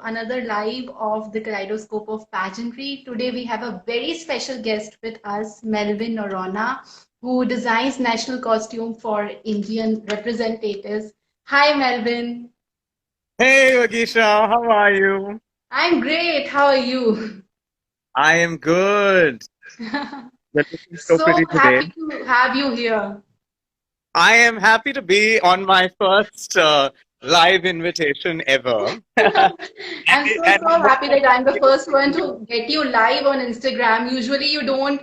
another live of the Kaleidoscope of Pageantry. Today we have a very special guest with us, Melvin Noronha, who designs national costume for Indian representatives. Hi, Melvin. Hey, Vagisha, how are you? I'm great. How are you? I am good. You're looking so So pretty happy today. to have you here. I am happy to be on my first live invitation ever. And, I'm so, and so happy that I'm the first one to get you live on Instagram. Usually, you don't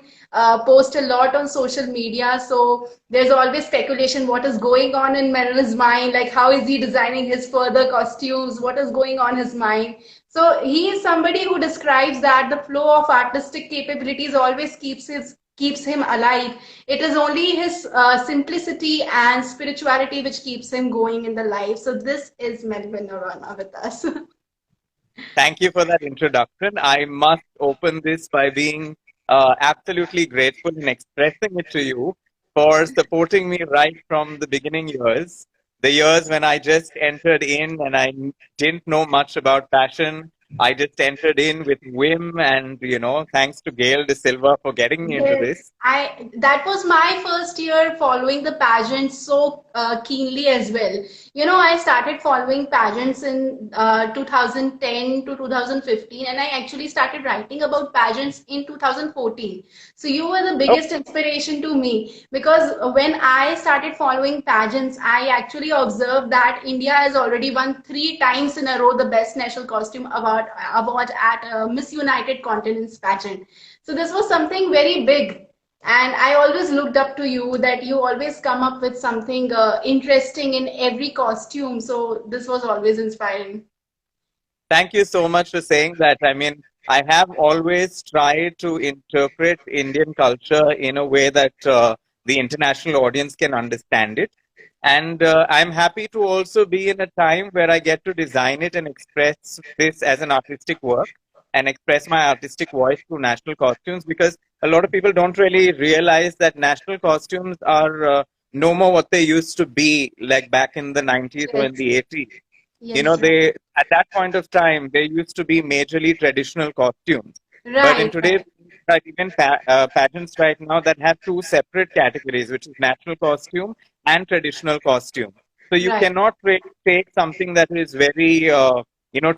post a lot on social media, so there's always speculation what is going on in Meryl's mind, like how is he designing his further costumes, what is going on his mind. So he is somebody who describes that the flow of artistic capabilities always keeps him alive. It is only his simplicity and spirituality which keeps him going in the life. So this is Melvin Noronha with us. Thank you for that introduction. I must open this by being absolutely grateful and expressing it to you for supporting me right from the beginning years. The years when I just entered in and didn't know much about fashion. I just entered in with whim and, thanks to Gail De Silva for getting me into Yes, this. I that was my first year following the pageants so keenly as well. You know, I started following pageants in 2010 to 2015, and I actually started writing about pageants in 2014. So you were the Oh, biggest inspiration to me because when I started following pageants, I actually observed that India has already won 3 times in a row the Best National Costume Award at Miss United Continents pageant. So this was something very big. And I always looked up to you that you always come up with something interesting in every costume. So this was always inspiring. thank you so much for saying that. I mean, I have always tried to interpret Indian culture in a way that the international audience can understand it. And I'm happy to also be in a time where I get to design it and express this as an artistic work and express my artistic voice through national costumes because a lot of people don't really realize that national costumes are no more what they used to be like back in the 90s or in Yes, the 80s. yes, They at that point of time they used to be majorly traditional costumes, but in right, today's right, there are even pageants right now that have two separate categories, which is national costume and traditional costume. So you right. cannot really take something that is very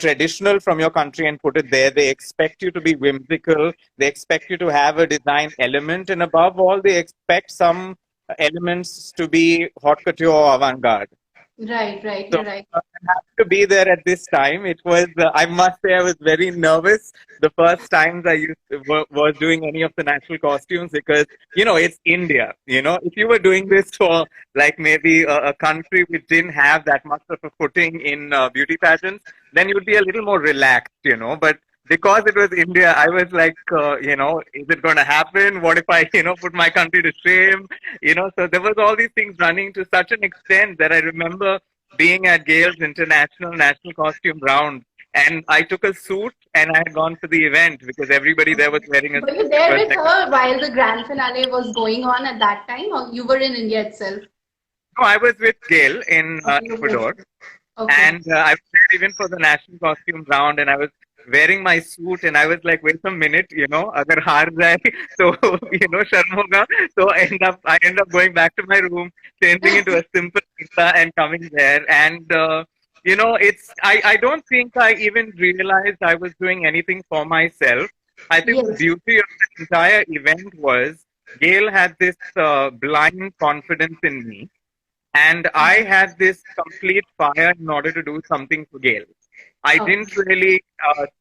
traditional from your country and put it there. They expect you to be whimsical. They expect you to have a design element, and above all, they expect some elements to be haute couture or avant-garde. Right, right, So you're right. I'm happy to be there at this time. It was, I must say, I was very nervous the first times was doing any of the national costumes because, it's India. If you were doing this for like maybe a country which didn't have that much of a footing in beauty pageants, then you'd be a little more relaxed. But because it was India, I was like, is it going to happen? What if I, put my country to shame? So there was all these things running to such an extent that I remember being at Gale's International National Costume Round, and I took a suit and I had gone to the event because everybody there was Okay. wearing a Were suit. you It there was with like, her while the grand finale was going on at that time, or you were in India itself? no, I was with Gale in Okay, okay, Ecuador, okay. and I was there even for the National Costume Round, and I was wearing my suit, and I was like, wait a minute, agar haar jaye, so sharm hoga. So I end up going back to my room, changing into a simple kurta and coming there, and I don't think I even realized I was doing anything for myself. I think the Yes. beauty of the entire event was Gail had this blind confidence in me, and I had this complete fire in order to do something for Gail. I Okay. didn't really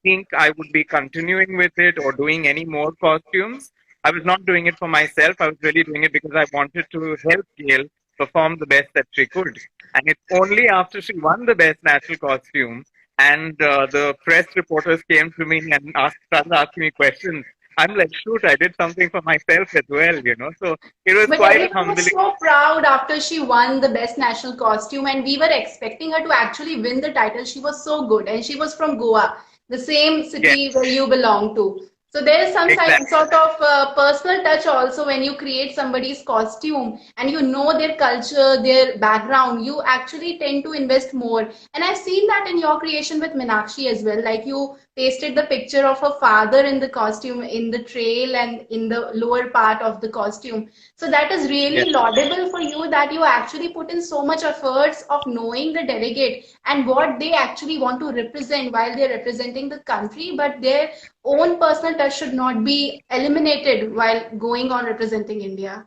think I would be continuing with it or doing any more costumes. I was not doing it for myself. I was really doing it because I wanted to help Gail perform the best that she could. And it's only after she won the best natural costume and the press reporters came to me and started asking me questions. I'm like, shoot, I did something for myself as well. So it was But quite a everyone was humbling. so proud after she won the best national costume, and we were expecting her to actually win the title. She was so good, and she was from Goa, the same Yes. city where you belong to. So there is some Exactly. sort of personal touch also when you create somebody's costume and you know their culture, their background. You actually tend to invest more. And I've seen that in your creation with Meenakshi as well. Like you pasted the picture of her father in the costume, in the trail and in the lower part of the costume. So that is Yeah. really laudable for you that you actually put in so much efforts of knowing the delegate and what they actually want to represent while they're representing the country, but their own personal touch should not be eliminated while going on representing India.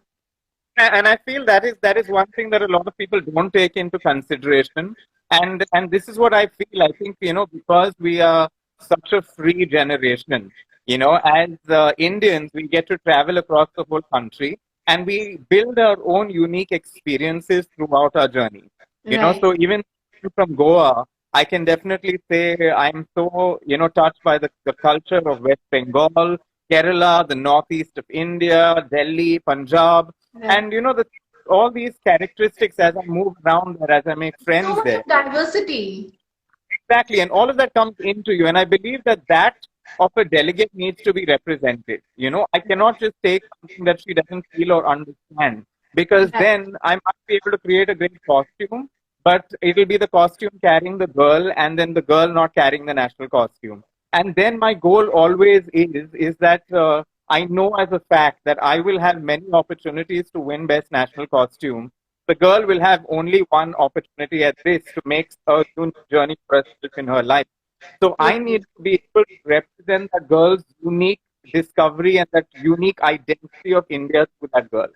And I feel that is one thing that a lot of people don't take into consideration. And this is what I feel. I think, because we are such a free generation, as Indians, we get to travel across the whole country and we build our own unique experiences throughout our journey. Right. So even from Goa, I can definitely say I'm so, touched by the culture of West Bengal, Kerala, the northeast of India, Delhi, Punjab, Right. and all these characteristics as I move around there, as I make So friends much there. of diversity. Exactly, and all of that comes into you. And I believe that of a delegate needs to be represented. I cannot just take something that she doesn't feel or understand, because Right. then I might be able to create a great costume, but it'll be the costume carrying the girl, and then the girl not carrying the national costume. And then my goal always is that I know as a fact that I will have many opportunities to win best national costume. The girl will have only one opportunity at this to make a new journey for herself in her life. So I Totally. need to be able to represent the girl's unique discovery and that unique identity of India to that girl.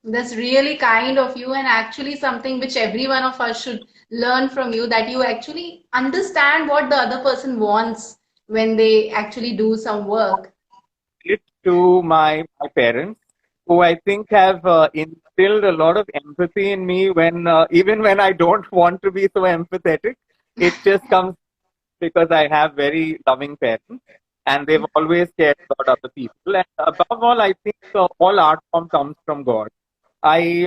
That's really kind of you, and actually something which every one of us should learn from you, that you actually understand what the other person wants when they actually do some work. It to my parents, who I think have instilled a lot of empathy in me when even when I don't want to be so empathetic, it just comes because I have very loving parents and they've always cared about other people. And above all, I think all art form comes from God. I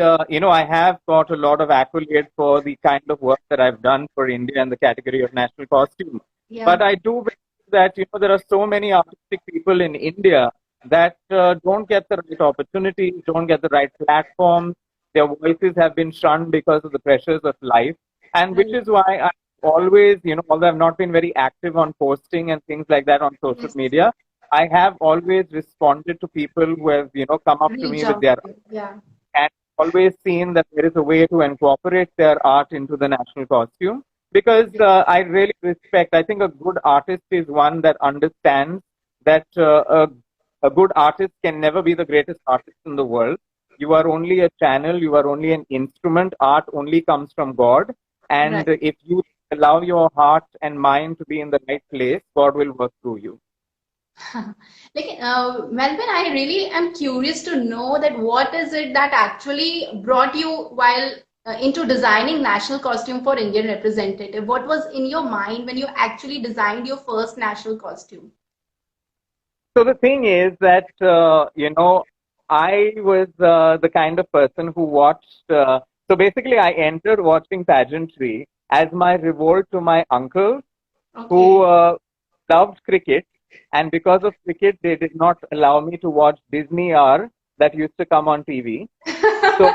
have got a lot of accolades for the kind of work that I've done for India in the category of national costume. Yeah. But I do believe that, there are so many artistic people in India that don't get the right opportunities, don't get the right platforms. Their voices have been shunned because of the pressures of life. And which Right. is why I always, although I've not been very active on posting and things like that on social Yes. media, I have always responded to people who have, come up to Reach me with out their to you. Yeah. and always seen that there is a way to incorporate their art into the national costume because I really respect. I think a good artist is one that understands that a good artist can never be the greatest artist in the world. You are only a channel, you are only an instrument. Art only comes from God. Right. And if you allow your heart and mind to be in the right place, God will work through you. Like, Melvin, I really am curious to know that what is it that actually brought you while into designing national costume for Indian representative? What was in your mind when you actually designed your first national costume? So the thing is that I was the kind of person who watched. So basically, I entered watching pageantry as my reward to my uncles who Okay. loved cricket, and because of cricket, they did not allow me to watch Disney R that used to come on TV. So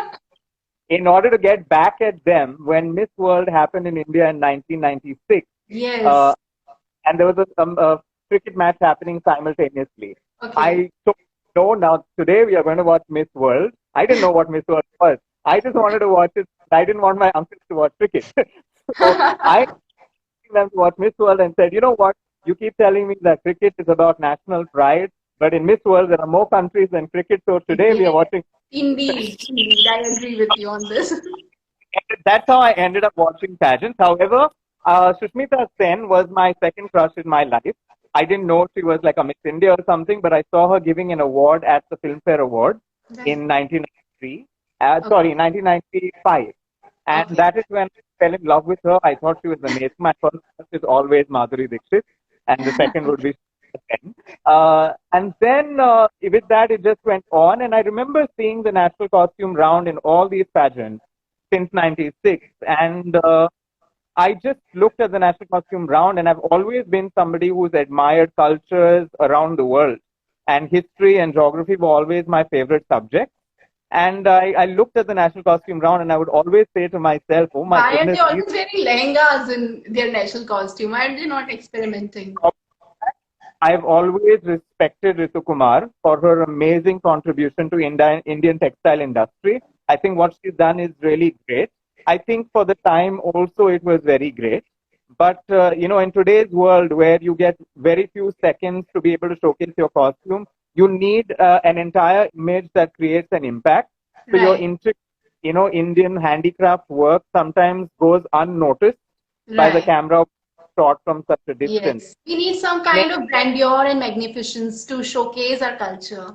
in order to get back at them, when Miss World happened in India in 1996. Yes. And there was a cricket match happening simultaneously. Okay. I told no, now today we are going to watch Miss World. I didn't know what Miss World was. I just wanted to watch it. I didn't want my uncles to watch cricket. So I asked them to watch Miss World and said, you know what? You keep telling me that cricket is about national pride, but in Miss World there are more countries than cricket. So today we Yes. are watching. Indeed. Indeed. I agree with you on this. That's how I ended up watching pageants. However, Sushmita Sen was my second crush in my life. I didn't know she was like a Miss India or something, but I saw her giving an award at the Filmfare Awards Right. in 1993. Okay. Sorry, 1995. And Okay. that is when I fell in love with her. I thought she was amazing. My first crush is always Madhuri Dixit, and the second would be Sushmita Sen. And then with that, it just went on. And I remember seeing the national costume round in all these pageants since 96. And I just looked at the national costume round, and I've always been somebody who's admired cultures around the world. and history and geography were always my favorite subjects. And I looked at the national costume round, and I would always say to myself, "Oh my Why are they goodness, these." always wearing lehengas in their national costume? Why are they not experimenting? I've always respected Ritu Kumar for her amazing contribution to Indian textile industry. I think what she's done is really great. I think for the time also it was very great. But in today's world where you get very few seconds to be able to showcase your costume, you need an entire image that creates an impact. So your Right, Indian handicraft work sometimes goes unnoticed by the right. camera shot from such a distance. Yes. We need some kind of grandeur and magnificence to showcase our culture.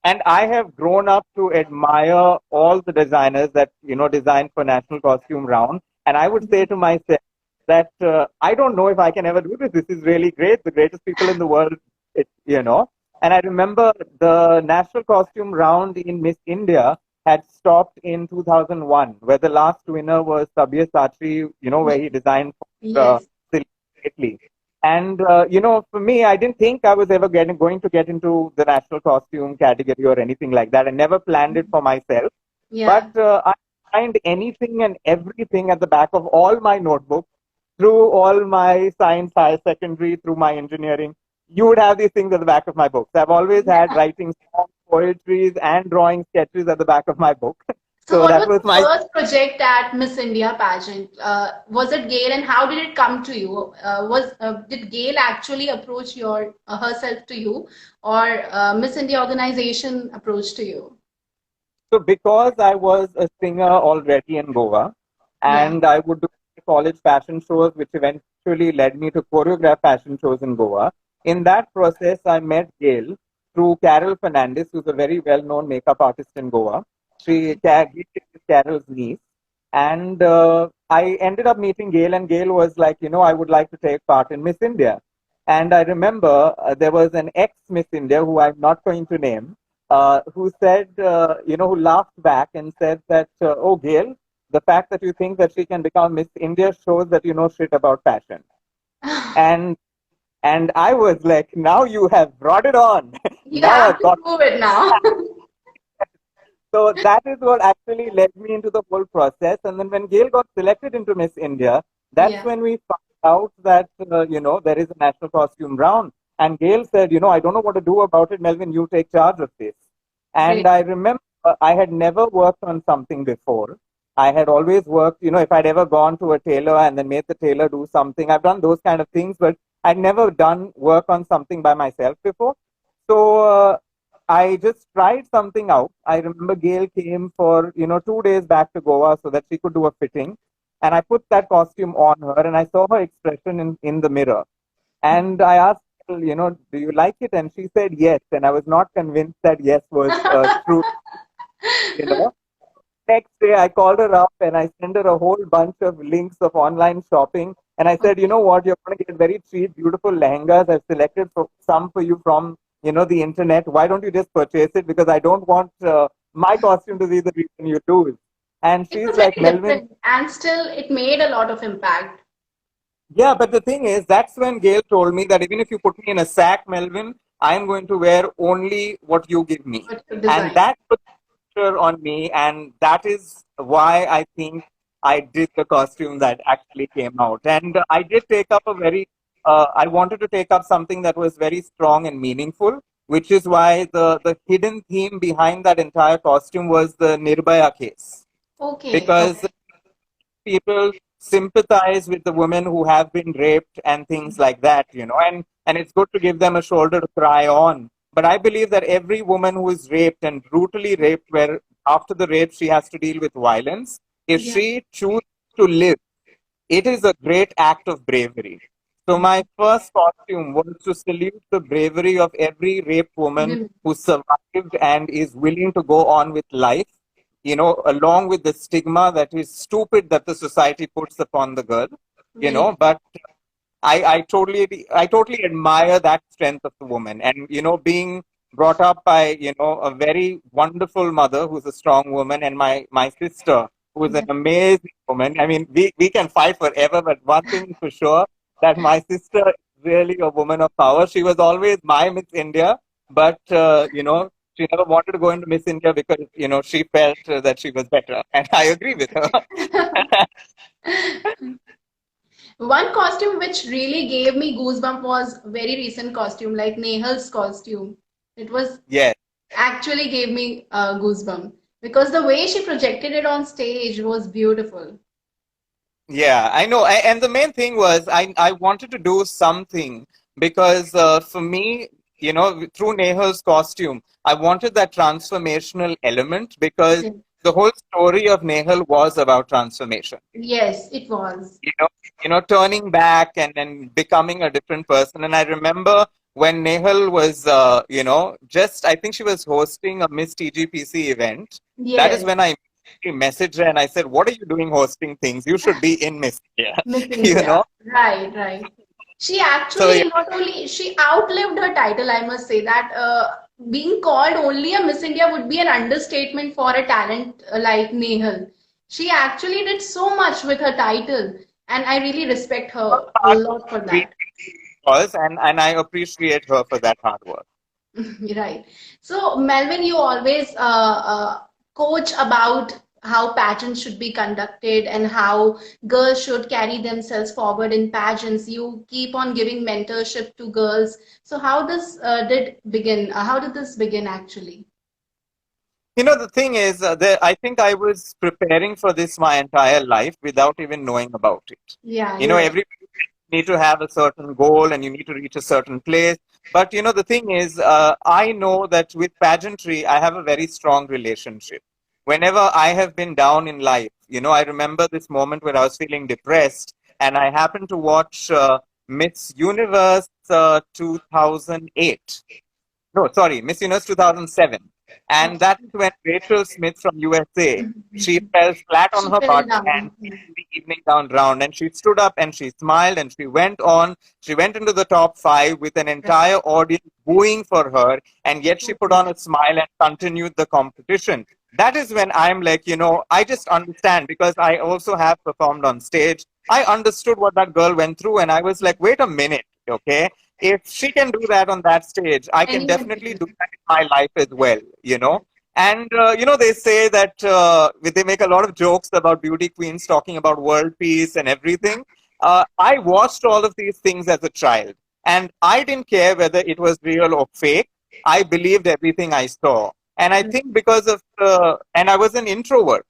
And I have grown up to admire all the designers that design for National Costume Round. And I would say to myself that I don't know if I can ever do this. This is really great. The greatest people in the world, And I remember the National Costume Round in Miss India had stopped in 2001, where the last winner was Sabyasachi, where he designed for Yes. Italy. And for me, I didn't think I was ever going to get into the national costume category or anything like that. I never planned it for myself. But Yeah. I find anything and everything at the back of all my notebooks, through all my science, higher secondary, through my engineering. You would have these things at the back of my books. I've always had Yeah. writing songs, poetries, and drawing sketches at the back of my book. So So what that was was the my. first project at Miss India pageant? Was it Gail, and how did it come to you? Was Did Gail actually approach herself to you, or Miss India organization approach to you? So because I was a singer already in Goa, Yeah. and I would do college fashion shows, which eventually led me to choreograph fashion shows in Goa. In that process, I met Gail through Carol Fernandez, who's a very well-known makeup artist in Goa. Okay. Gail is Carol's niece. And I ended up meeting Gail, and Gail was like, I would like to take part in Miss India. And I remember there was an ex Miss India who I'm not going to name, who said, who laughed back and said that, oh, Gail, the fact that you think that she can become Miss India shows that you know shit about fashion. And and I was like, now you have brought it on. You Now have I've to got. prove it now. So that is what actually led me into the whole process. And then when Gail got selected into Miss India, that's Yeah. when we found out that, there is a national costume round. And Gail said, I don't know what to do about it. Melvin, you take charge of this. And Great. I remember I had never worked on something before. I had always worked, if I'd ever gone to a tailor and then made the tailor do something, I've done those kind of things, but I'd never done work on something by myself before. So I just tried something out. I remember Gail came for, 2 days back to Goa so that she could do a fitting. And I put that costume on her and I saw her expression in the mirror. And I asked her, do you like it? And she said yes. And I was not convinced that yes was true, you know. Next day, I called her up and I sent her a whole bunch of links of online shopping. And I said, you Okay. know what, you're going to get very cheap, beautiful lehengas. I've selected some for you from, the internet. Why don't you just purchase it? Because I don't want my costume to be the reason you lose. And It she's was like, very Melvin, different, and still it made a lot of impact. yeah, but the thing is, that's when Gail told me that even if you put me in a sack, Melvin, I'm going to wear only what you give me. What you And design. that put pressure on me, and that is why I think I did the costume that actually came out. And I did take up I wanted to take up something that was very strong and meaningful, which is why the hidden theme behind that entire costume was the Nirbhaya case. Okay. Because Okay. people sympathize with the women who have been raped and things like that, and it's good to give them a shoulder to cry on. But I believe that every woman who is raped and brutally raped, where after the rape she has to deal with violence, if Yeah. she chooses to live, it is a great act of bravery. So my first costume was to salute the bravery of every raped woman Women. who survived and is willing to go on with life, along with the stigma that is stupid that the society puts upon the girl, Very. but I totally admire that strength of the woman. And, being brought up by, a very wonderful mother who's a strong woman, and my sister who is an Yeah. amazing woman. I mean, we can fight forever, but one thing for sure, that my sister is really a woman of power. She was always my Miss India. but she never wanted to go into Miss India because she felt that she was better, and I agree with her. One costume which really gave me goosebump was very recent costume, like Nehal's costume. It was Yes. actually gave me goosebump because the way she projected it on stage was beautiful. Yeah, I know. And the main thing was I wanted to do something because for me, through Nehal's costume, I wanted that transformational element because Yeah. the whole story of Nehal was about transformation. Yes, it was. You know, turning back and then becoming a different person. And I remember when Nehal was, just I think she was hosting a Miss TGPC event. That is Yes, when I messaged her and I said, "What are you doing hosting things? You should be in Miss India." Miss you India. know. Right, right. She So yeah, actually not only she outlived her title, I must say that being called only a Miss India would be an understatement for a talent like Nehal. She actually did so much with her title, and I really respect her a hard lot for work that. was, and I appreciate her for that hard work. Right. So, Melvin, you always coach about how pageants should be conducted and how girls should carry themselves forward in pageants. You keep on giving mentorship to girls. So, how this did begin? How did this begin actually? The thing is, I think I was preparing for this my entire life without even knowing about it. Yeah, you're right. Every need to have a certain goal and you need to reach a certain place. But the thing is, I know that with pageantry, I have a very strong relationship. Whenever I have been down in life, I remember this moment where I was feeling depressed, and I happened to watch Miss Universe 2008. No, sorry, Miss Universe 2007. And Okay. that is when Rachel Smith from USA, she fell flat on She her fell butt down. and in the evening down round. And she stood up and she smiled and she went on. She went into the top five with an Right. entire audience booing for her. And yet she put on a smile and continued the competition. That is when I'm like, I just understand because I also have performed on stage. I understood what that girl went through. And I was like, wait a minute, okay? If she can do that on that stage, I can Anyone definitely can. do that in my life as well. And, they say that they make a lot of jokes about beauty queens talking about world peace and everything. I watched all of these things as a child, and I didn't care whether it was real or fake. I believed everything I saw. And I think because of, and I was an introvert.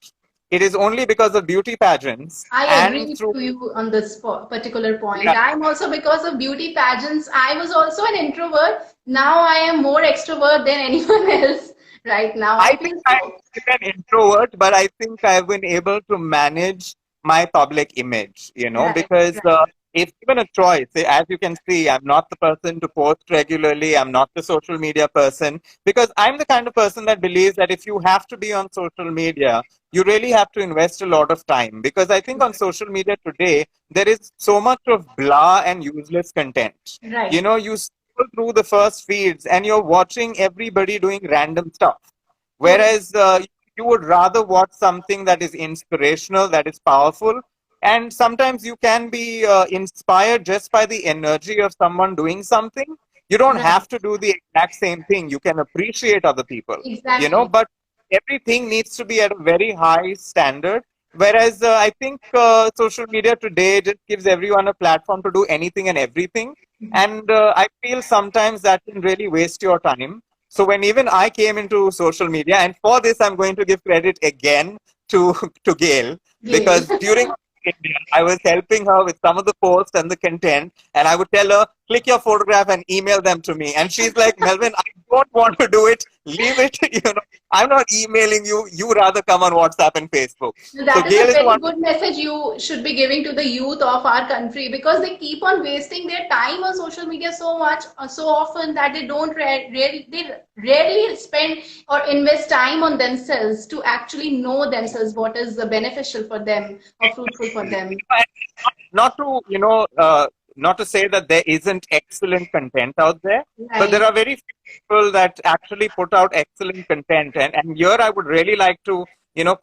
It is only because of beauty pageants I and agree through, to you on this particular point. yeah, I'm also, because of beauty pageants, I was also an introvert. Now I am more extrovert than anyone else right now. I I think feel I'm so. still an introvert, but I think I've been able to manage my public image, Right, because right, it's given a choice. As you can see, I'm not the person to post regularly. I'm not the social media person because I'm the kind of person that believes that if you have to be on social media, you really have to invest a lot of time because I think on social media today, there is so much of blah and useless content. right. You scroll through the first feeds and you're watching everybody doing random stuff. Totally. Whereas you would rather watch something that is inspirational, that is powerful, and sometimes you can be inspired just by the energy of someone doing something. You don't Right. have to do the exact same thing. You can appreciate other people, Exactly. but everything needs to be at a very high standard. Whereas I think social media today just gives everyone a platform to do anything and everything. And I feel sometimes that can really waste your time. So when even I came into social media, and for this I'm going to give credit again to to Gail Gail. because during India, I was helping her with some of the posts and the content, and I would tell her, click your photograph and email them to me. And she's like, Melvin, I don't want to do it. Leave it. I'm not emailing you. You rather come on WhatsApp and Facebook. So That is Gail a is the very one. good message you should be giving to the youth of our country because they keep on wasting their time on social media so much, so often that they don't really, they rarely spend or invest time on themselves to actually know themselves what is beneficial for them or fruitful for them. Not to not to say that there isn't excellent content out there, but there Right. are very few people that actually put out excellent content. And here I would really like to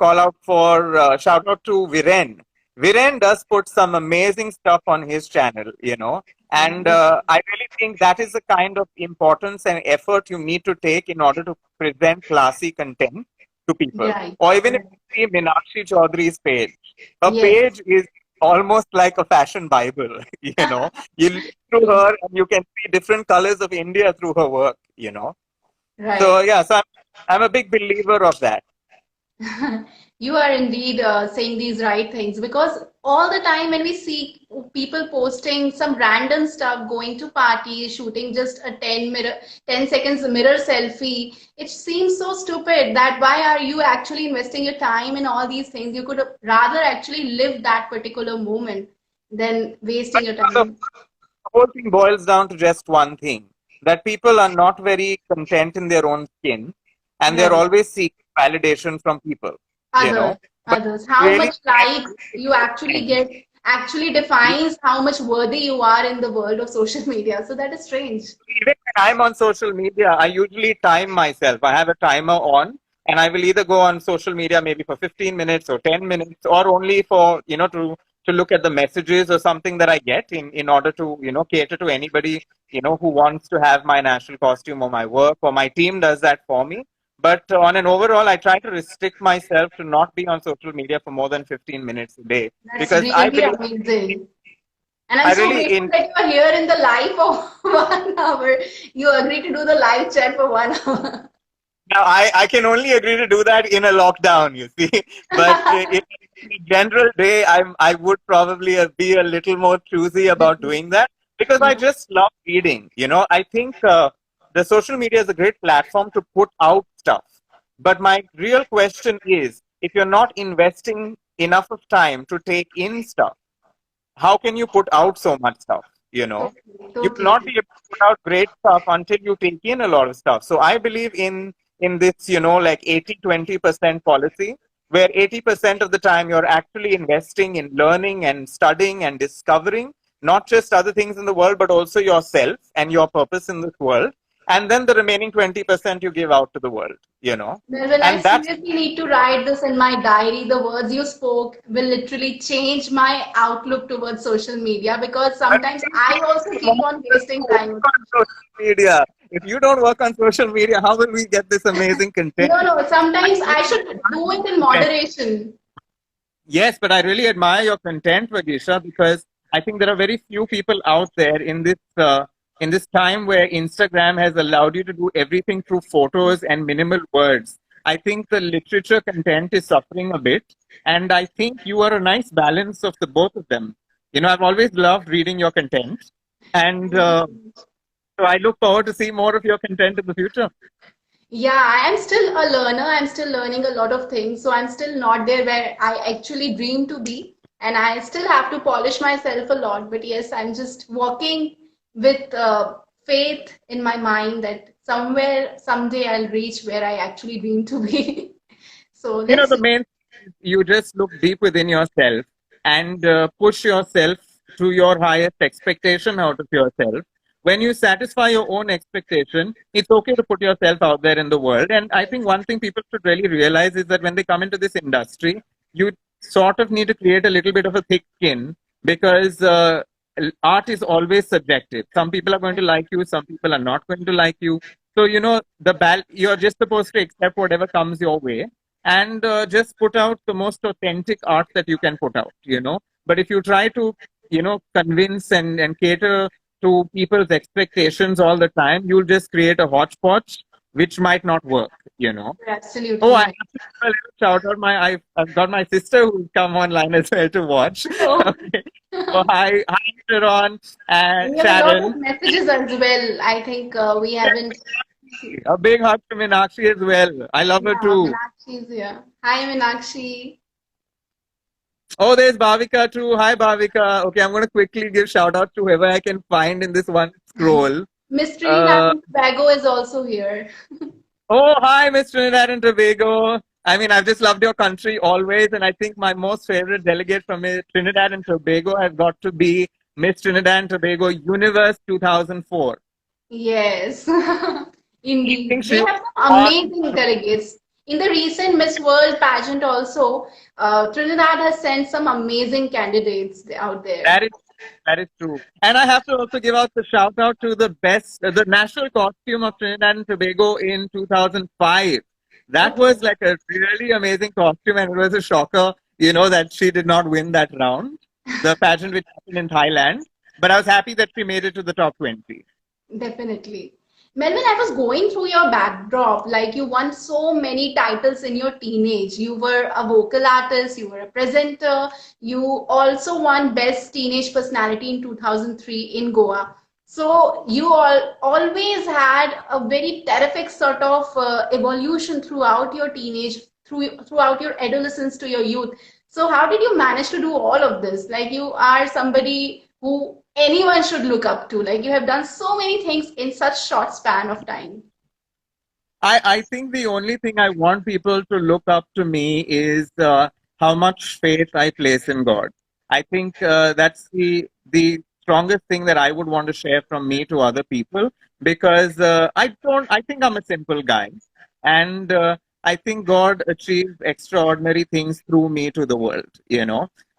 call out for shout out to Viren. Viren does put some amazing stuff on his channel. And I really think that is the kind of importance and effort you need to take in order to present classy content to people. Right. Or even if Right. you see Meenakshi Chaudhary's page, her Yes. page is almost like a fashion Bible. You look through her and you can see different colors of India through her work. So Right. yeah, so I'm a big believer of that. You are indeed saying these right things because all the time when we see people posting some random stuff, going to parties, shooting just a 10 seconds mirror selfie, it seems so stupid that why are you actually investing your time in all these things? You could rather actually live that particular moment than wasting But your the time. whole thing boils down to just one thing, that people are not very content in their own skin and they're Right. always seeking validation from people, you Others, know. But others. How really, much likes you actually get actually defines how much worthy you are in the world of social media. So that is strange. even when I'm on social media, I usually time myself. I have a timer on, and I will either go on social media maybe for 15 minutes or 10 minutes, or only for to look at the messages or something that I get in order to cater to anybody who wants to have my national costume or my work, or my team does that for me. But on an overall, I try to restrict myself to not be on social media for more than 15 minutes a day, That's because I really believe amazing. And I'm I so really grateful in that you are here in the live for 1 hour. You agreed to do the live chat for 1 hour. Now, I can only agree to do that in a lockdown, you see. But in a general day, I would probably be a little more choosy about doing that because I Yeah. just love reading. I think the social media is a great platform to put out stuff. But my real question is, if you're not investing enough of time to take in stuff, how can you put out so much stuff? Totally, You will totally. not be able to put out great stuff until you take in a lot of stuff. So I believe in this, like 80-20% policy, where 80% of the time you're actually investing in learning and studying and discovering not just other things in the world, but also yourself and your purpose in this world. And then the remaining 20% you give out to the world. Melvin, I And that's seriously need to write this in my diary. The words you spoke will literally change my outlook towards social media because sometimes I also keep on wasting work time. on social media. If you don't work on social media, how will we get this amazing content? No, no, sometimes I should do it in moderation. Yes, but I really admire your content, Vagisha, because I think there are very few people out there in this time where Instagram has allowed you to do everything through photos and minimal words. I think the literature content is suffering a bit, and I think you are a nice balance of the both of them. I've always loved reading your content, and Thank you so much. so I look forward to see more of your content in the future. Yeah, I am still a learner. I'm still learning a lot of things. So I'm still not there where I actually dream to be. And I still have to polish myself a lot. But yes, I'm just walking with faith in my mind that somewhere, someday I'll reach where I actually dream to be. So let's The see. main thing is you just look deep within yourself and push yourself to your highest expectation out of yourself. When you satisfy your own expectation, it's okay to put yourself out there in the world. And I think one thing people should really realize is that when they come into this industry, you sort of need to create a little bit of a thick skin, because art is always subjective. Some people are going to like you, some people are not going to like you. So, you're just supposed to accept whatever comes your way and just put out the most authentic art that you can put out. But if you try to convince and cater to people's expectations all the time, you'll just create a hodgepodge which might not work. You're Oh, absolutely I right. have to give a little shout out. I've got my sister who's come online as well to watch. So, Okay. So hi Sharon and we have a lot of Sharon. messages as well. I think we haven't. A big hug to Meenakshi as well. I love her Yeah, too. Meenakshi is here. Hi, Meenakshi. Oh, there's Bhavika too. Hi, Bhavika. Okay, I'm going to quickly give shout out to whoever I can find in this one scroll. Miss Trinidad Uh, and Tobago is also here. oh, hi, Miss Trinidad and Tobago. I mean, I've just loved your country always, and I think my most favorite delegate from Trinidad and Tobago has got to be Miss Trinidad and Tobago Universe 2004. Yes, I indeed. think They she was have some on. amazing delegates. In the recent Miss World pageant also, Trinidad has sent some amazing candidates out That there. is That is true. And I have to also give out the shout out to the best, the national costume of Trinidad and Tobago in 2005. That Okay. was like a really amazing costume, and it was a shocker, that she did not win that round, the pageant which happened in Thailand. But I was happy that she made it to the top 20. Definitely. Melvin, I was going through your backdrop. Like you won so many titles in your teenage. You were a vocal artist, you were a presenter, you also won Best Teenage Personality in 2003 in Goa. So you always had a very terrific sort of evolution throughout your teenage, throughout your adolescence to your youth. So how did you manage to do all of this? Like you are somebody who anyone should look up to. Like you have done so many things in such short span of time. I think the only thing I want people to look up to me is how much faith I place in God. I think that's the strongest thing that I would want to share from me to other people, because I think I'm a simple guy, and I think God achieves extraordinary things through me to the world.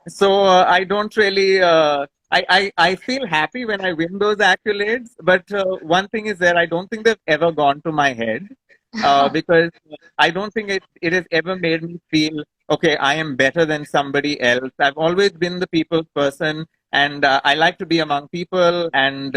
So I don't really. I feel happy when I win those accolades, but one thing is that I don't think they've ever gone to my head, because I don't think it has ever made me feel, okay, I am better than somebody else. I've always been the people's person, and I like to be among people and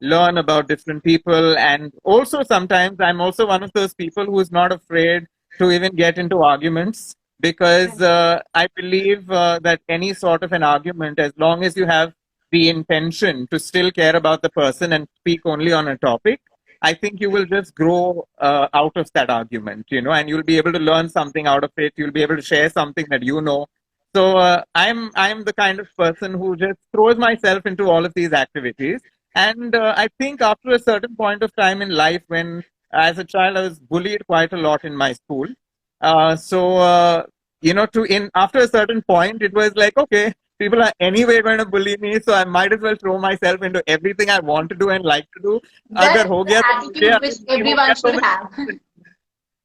learn about different people. And also, sometimes I'm also one of those people who is not afraid to even get into arguments, because I believe that any sort of an argument, as long as you have the intention to still care about the person and speak only on a topic, I think you will just grow out of that argument, and you'll be able to learn something out of it. You'll be able to share something that you know. So I'm the kind of person who just throws myself into all of these activities. And I think after a certain point of time in life, when as a child I was bullied quite a lot in my school, so to in after a certain point, it was like, okay, people are anyway going to bully me, so I might as well throw myself into everything I want to do and like to do. अगर That's हो the गया तो हो attitude गया, which नहीं हो everyone गया तो should have. मैं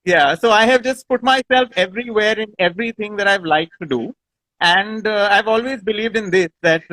yeah, so I have just put myself everywhere in everything that I've liked to do. And I've always believed in this, that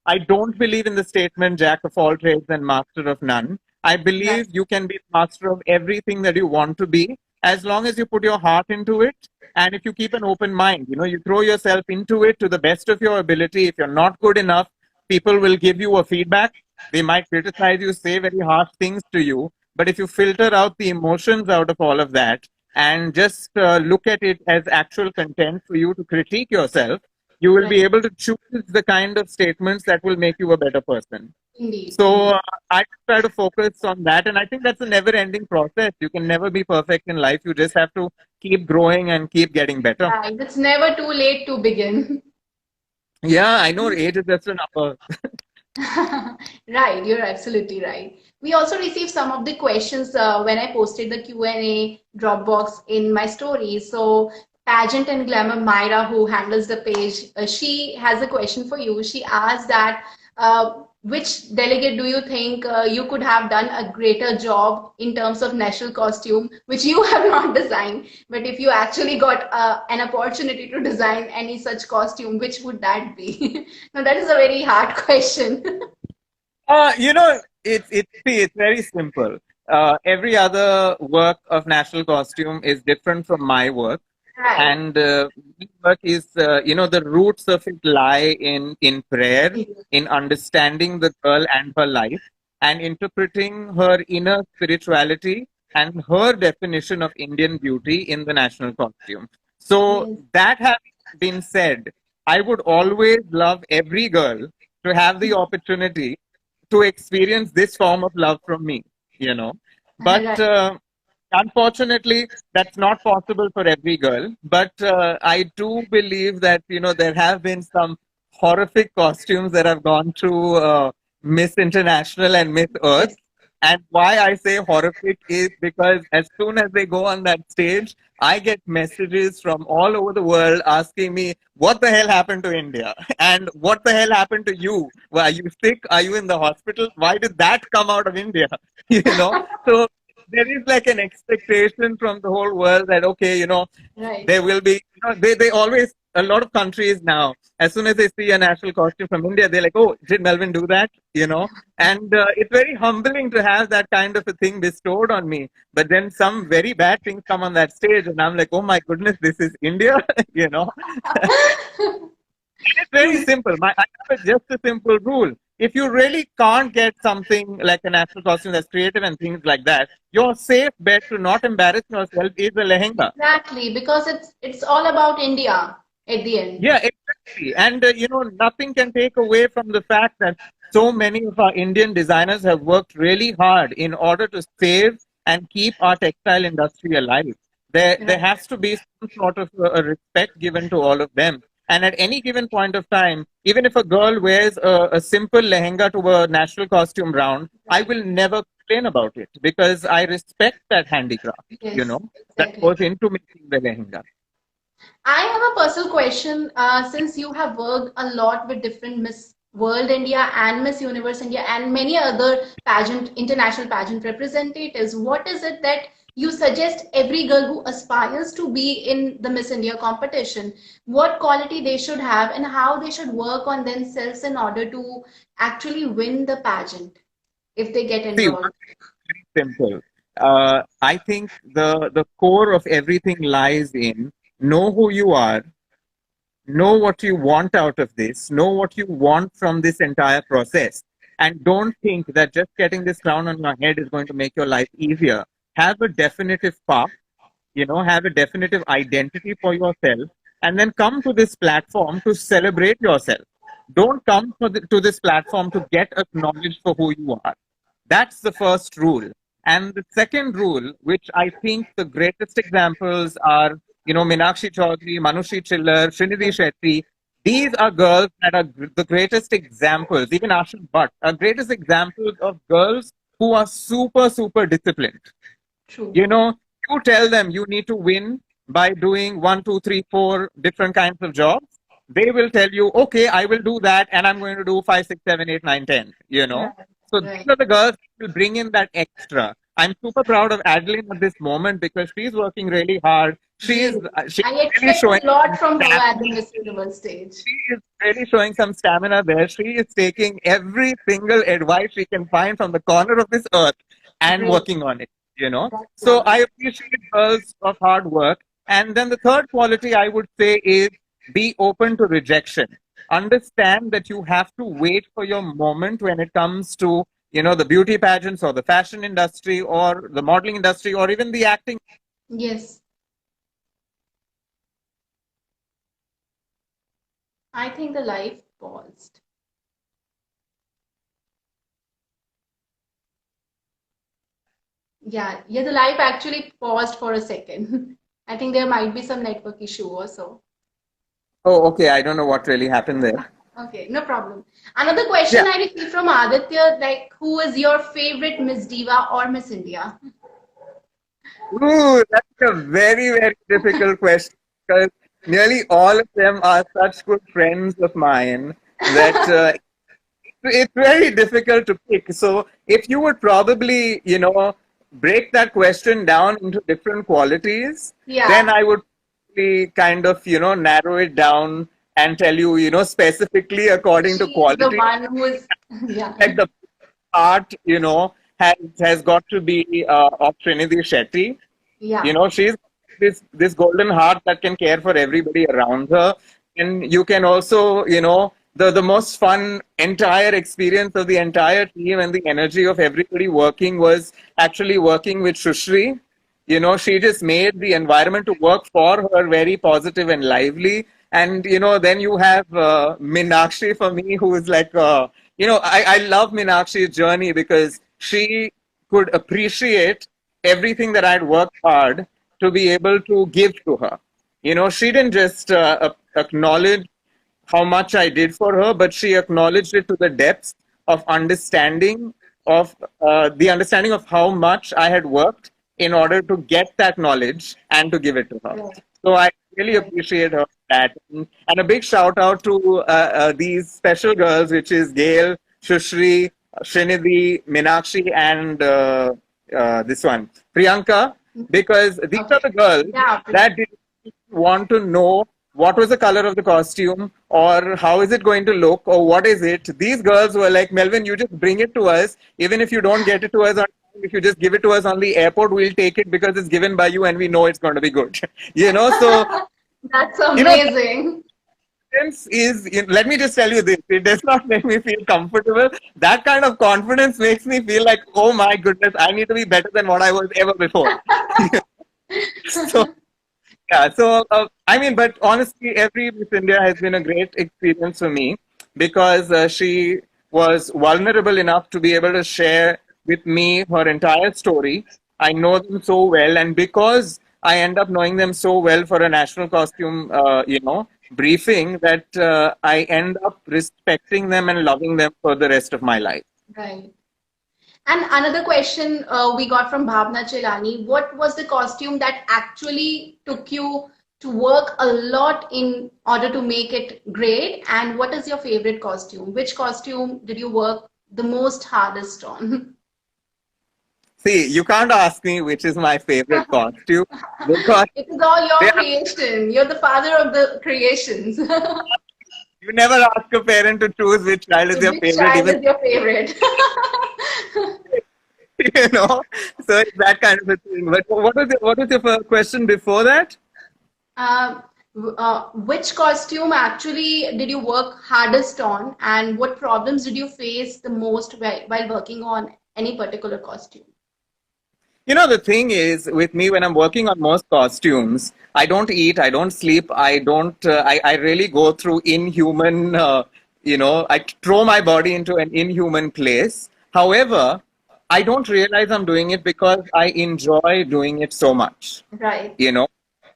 I don't believe in the statement jack of all trades and master of none. I Right. believe you can be master of everything that you want to be, as long as you put your heart into it. And if you keep an open mind, you throw yourself into it to the best of your ability. If you're not good enough, people will give you a feedback. They might criticize you, say very harsh things to you. But if you filter out the emotions out of all of that and just look at it as actual content for you to critique yourself, you will be Right. able to choose the kind of statements that will make you a better person. Indeed. So Indeed. I try to focus on that. And I think that's a never ending process. You can never be perfect in life. You just have to keep growing and keep getting better. Right. It's never too late to begin. Yeah, I know age is just a number. Right, you're absolutely right. We also received some of the questions when I posted the Q&A Dropbox in my story. So, Pageant and Glamour Myra, who handles the page, she has a question for you. She asked that which delegate do you think you could have done a greater job in terms of national costume, which you have not designed, but if you actually got an opportunity to design any such costume, which would that be? Now, that is a very hard question. It's very simple. Every other work of national costume is different from my work, Right. and my work is, the roots of it lie in prayer, in understanding the girl and her life, and interpreting her inner spirituality and her definition of Indian beauty in the national costume. So Yes. that having been said, I would always love every girl to have the opportunity to experience this form of love from me. But Right. unfortunately, that's not possible for every girl. But I do believe that, there have been some horrific costumes that have gone through Miss International and Miss Earth. Yes. And why I say horrific is because as soon as they go on that stage, I get messages from all over the world asking me, what the hell happened to India? And what the hell happened to you? Well, are you sick? Are you in the hospital? Why did that come out of India? you know? So there is like an expectation from the whole world that, okay, Right. there will be, they always a lot of countries now, as soon as they see a national costume from India, they're like, "Oh, did Melvin do that?" And it's very humbling to have that kind of a thing bestowed on me. But then some very bad things come on that stage, and I'm like, "Oh my goodness, this is India," you know. It's very simple. I have just a simple rule. If you really can't get something like a national costume that's creative and things like that, your safe bet to not embarrass yourself is a lehenga. Exactly, because it's all about India at the end. Yeah, exactly. And nothing can take away from the fact that so many of our Indian designers have worked really hard in order to save and keep our textile industry alive. There Right. has to be some sort of a respect given to all of them. And at any given point of time, even if a girl wears a simple lehenga to a national costume round, I Right. will never complain about it because I respect that handicraft, Yes, that exactly. goes into making the lehenga. I have a personal question. Since you have worked a lot with different Miss World India and Miss Universe India and many other pageant, international pageant representatives, what is it that you suggest every girl who aspires to be in the Miss India competition? What quality they should have and how they should work on themselves in order to actually win the pageant if they get See, enrolled? simple. I think the core of everything lies in know who you are, know what you want out of this, know what you want from this entire process, and don't think that just getting this crown on your head is going to make your life easier. Have a definitive path, have a definitive identity for yourself, and then come to this platform to celebrate yourself. Don't come to this platform to get acknowledged for who you are. That's the first rule. And the second rule, which I think the greatest examples are, Meenakshi Chaudhary, Manushri Chillar, Srinidhi Shetty. These are girls that are the greatest examples, even Asha Bhatt, are greatest examples of girls who are super, super disciplined. True. You know, you tell them you need to win by doing one, two, three, four different kinds of jobs. They will tell you, okay, I will do that, and I'm going to do 5, 6, 7, 8, 9, 10. Right. So these Right. are the girls who will bring in that extra. I'm super proud of Adeline at this moment because she's working really hard. Really. She's I really expect showing a lot some from her at the stamina. Miss Universe stage. She is really showing some stamina there. She is taking every single advice she can find from the corner of this earth and Great. working on it. That's So I lovely. appreciate girls of hard work. And then the third quality I would say is be open to rejection. Understand that you have to wait for your moment when it comes to, the beauty pageants or the fashion industry or the modeling industry or even the acting. Yes. I think the life paused. Yeah, yeah, the life actually paused for a second. I think there might be some network issue or so. Oh, okay. I don't know what really happened there. Okay, no problem. Another question Yeah. I received from Aditya, like, who is your favorite Miss Diva or Miss India? Ooh, that's a very, very difficult question because nearly all of them are such good friends of mine that it's very difficult to pick. So, if you would probably, break that question down into different qualities, then Yeah, I would be kind of, narrow it down and tell you, specifically according she to is the quality. one who is, yeah, Like the art, has got to be of Trinidhi Shetty. yeah, She's this golden heart that can care for everybody around her. And you can also, the most fun entire experience of the entire team and the energy of everybody working was actually working with Shushri. She just made the environment to work for her very positive and lively. And, then you have Meenakshi for me, who is like, I love Meenakshi's journey because she could appreciate everything that I'd worked hard to be able to give to her. She didn't just acknowledge how much I did for her, but she acknowledged it to the depths of the understanding of how much I had worked in order to get that knowledge and to give it to her. right, So I really right. appreciate her for that. And a big shout out to these special girls, which is Gail, Shushri, Srinidhi, Minakshi, and this one, Priyanka, because these are Okay. the girls Yeah, that Priyanka. didn't want to know what was the color of the costume, or how is it going to look, or what is it. These girls were like, Melvin, you just bring it to us. Even if you don't get it to us on time, if you just give it to us on the airport, we'll take it because it's given by you and we know it's going to be good. So, That's you know, amazing. confidence is, let me just tell you this, it does not make me feel comfortable. That kind of confidence makes me feel like, oh my goodness, I need to be better than what I was ever before. So, yeah, so I mean, but honestly, every Miss India has been a great experience for me because she was vulnerable enough to be able to share with me her entire story. I know them so well, and because I end up knowing them so well for a national costume, briefing, that I end up respecting them and loving them for the rest of my life. Right. And another question we got from Bhavna Chilani. What was the costume that actually took you to work a lot in order to make it great? And what is your favorite costume? Which costume did you work the most hardest on? See, you can't ask me which is my favorite costume because It is all they your are. creation. You're the father of the creations. You never ask a parent to choose which child is So your which favorite, child even is your favorite? you know. So it's that kind of a thing. But what was your first question before that? Um, which costume actually did you work hardest on, and what problems did you face the most while working on any particular costume? The thing is with me when I'm working on most costumes, I don't eat, I don't sleep, I don't. I really go through inhuman. I throw my body into an inhuman place. However, I don't realize I'm doing it because I enjoy doing it so much. Right, you know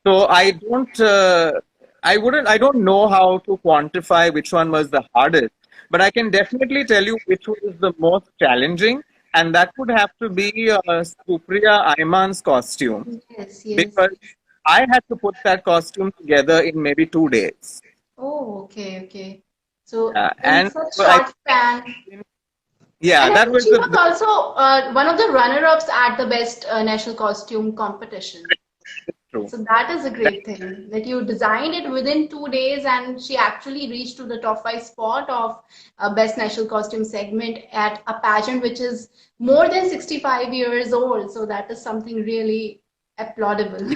so I don't know how to quantify which one was the hardest, but I can definitely tell you which was the most challenging, and that would have to be Supriya Ayman's costume, yes, yes. because I had to put that costume together in maybe 2 days. Oh, okay, okay. So in And such I short span, yeah, and I that think was she the, was also one of the runner-ups at the best national costume competition. true. So that is a That, great thing that you designed it within 2 days, and she actually reached to the top five spot of Best National Costume segment at a pageant which is more than 65 years old. So that is something really applaudable.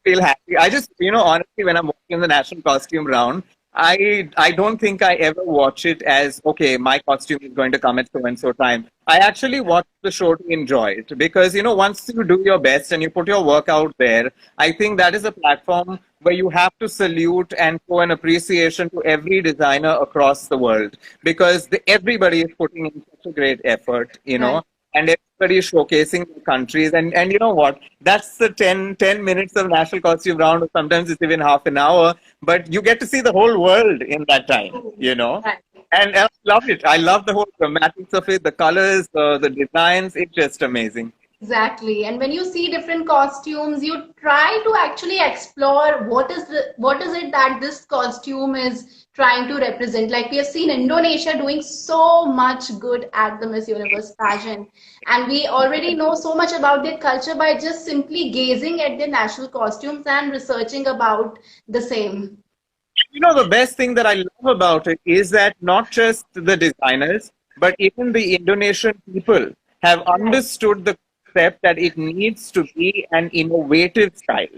feel happy. I just, honestly, when I'm watching the national costume round, I don't think I ever watch it as, okay, my costume is going to come at so and so time. I actually watch the show to enjoy it because, once you do your best and you put your work out there, I think that is a platform where you have to salute and show an appreciation to every designer across the world because everybody is putting in such a great effort, Right. and everybody is showcasing their countries. And you know what? That's the 10 minutes of national costume round, or sometimes it's even half an hour, but you get to see the whole world in that time, Right. And I love it. I love the whole dramatics of it, the colors, the designs. It's just amazing. Exactly. And when you see different costumes, you try to actually explore what is it that this costume is trying to represent. Like we have seen Indonesia doing so much good at the Miss Universe pageant. And we already know so much about their culture by just simply gazing at their national costumes and researching about the same. The best thing that I love about it is that not just the designers, but even the Indonesian people have Right. understood the concept that it needs to be an innovative style.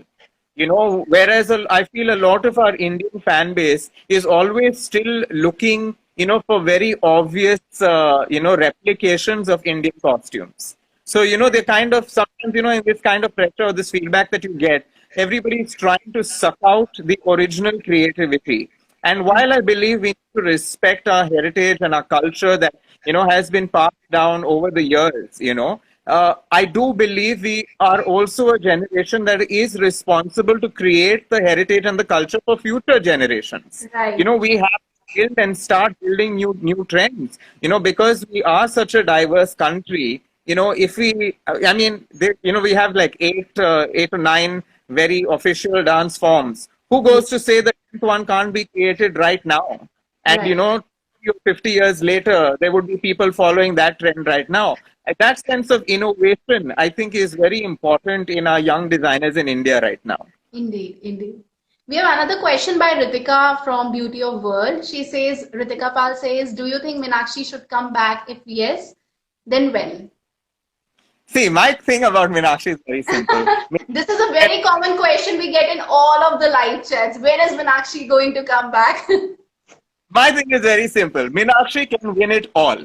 Whereas I feel a lot of our Indian fan base is always still looking, for very obvious, replications of Indian costumes. So, they kind of sometimes, in this kind of pressure or this feedback that you get, everybody is trying to suck out the original creativity. And while I believe we need to respect our heritage and our culture that, has been passed down over the years, I do believe we are also a generation that is responsible to create the heritage and the culture for future generations. Right. We have to build and start building new trends. Because we are such a diverse country. If we, I mean, we have like eight or nine very official dance forms. Who Yes. goes to say that one can't be created right now? And Right. 50 years later, there would be people following that trend right now. And that sense of innovation, I think, is very important in our young designers in India right now. Indeed, indeed. We have another question by Ritika from Beauty of World. She says, Ritika Pal says, do you think Meenakshi should come back? If yes, then when? See, my thing about Meenakshi is very simple. This is a very common question we get in all of the live chats. When is Meenakshi going to come back? My thing is very simple. Meenakshi can win it all.